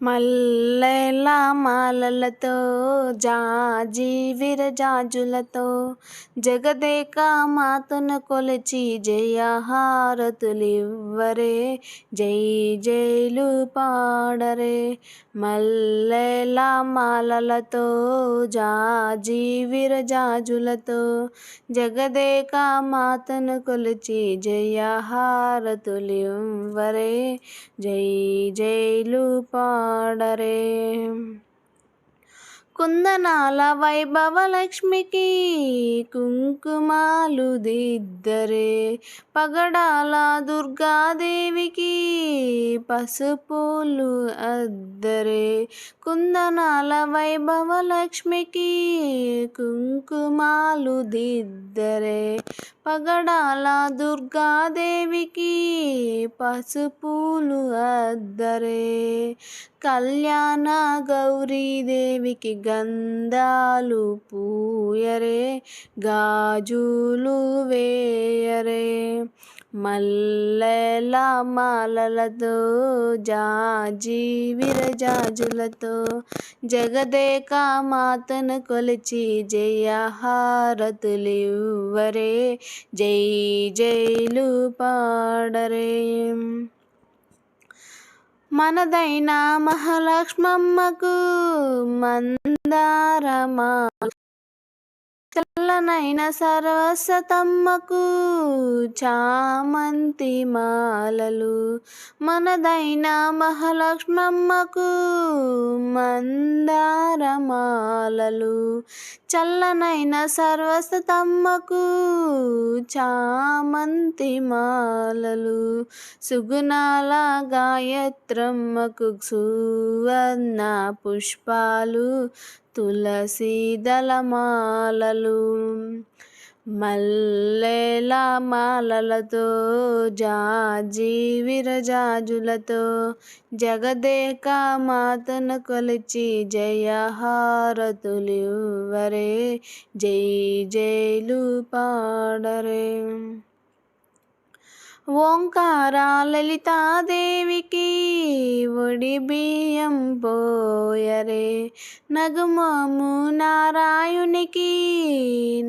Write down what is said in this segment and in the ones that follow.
మల్లెల మాలలతో జాజి విరజాజులతో జగదేక మాతను కొలిచి జయహారతులివ్వరే, జై జైలు పాడరే. మల్లెల మాలలతో జాజి విరజాజులతో జగదేక మాతను కొలిచి జయహారతులివ్వరే, జై జైలు పాడరే. కుందనాల వైభవలక్ష్మికి కుంకుమాలు దిద్దరే, పగడాల దుర్గాదేవికి పసుపులు అద్దరే. కుందనాల వైభవలక్ష్మికి కుంకుమాలు దిద్దరే, పగడాల దుర్గాదేవికి పసుపులు అద్దరే. కళ్యాణ గౌరీదేవికి గంధాలు పూయరే, గాజులు వేయరే. మల్లెల మాలలతో జాజి విరజాజులతో జగదేక మాతను కొలిచి జయహారతులివ్వరే, జై జైలు పాడరే. మనదైన మహాలక్ష్మమ్మకు మందారమాల, చల్లనైన సరస్వతమ్మకు చామంతి మాలలు. మనదైన మహాలక్ష్మమ్మకు మందారమాలలు, చల్లనైన సరస్వతమ్మకు చామంతి మాలలు. సుగుణాల గాయత్రమ్మకు సువర్ణ పుష్పాలు, తులసి దళమాలలు. మల్లెల మాలలతో జాజి విరజాజులతో జగదేక మాతను కొలిచి జయహారతులివ్వరే, జై జైలు పాడరే. ఓంకార లలితాదేవికి ఒడి బియ్యం పోయరే, నగుమము నారాయణునికి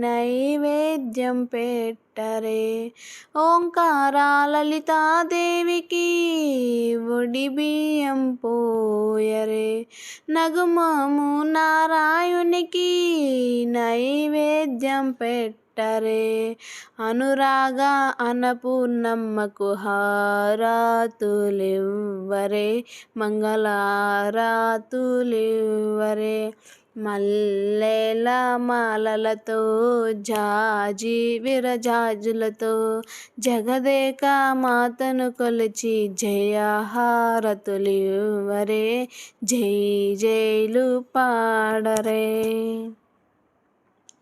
నైవేద్యం పెట్టరే. ఓంకార లలితాదేవికి ఒడి బియ్యం పోయరే, నగుమము నారాయణునికి నైవేద్యం పెట్టరే. అనురాగ అన్నపూర్ణమ్మకు హారతులివ్వరే, మంగళహారతులివ్వరే. మల్లెల మాలలతో జాజి విరజాజులతో జగదేక మాతను కొలిచి జయహారతులివ్వరే, జై జైలు పాడరే.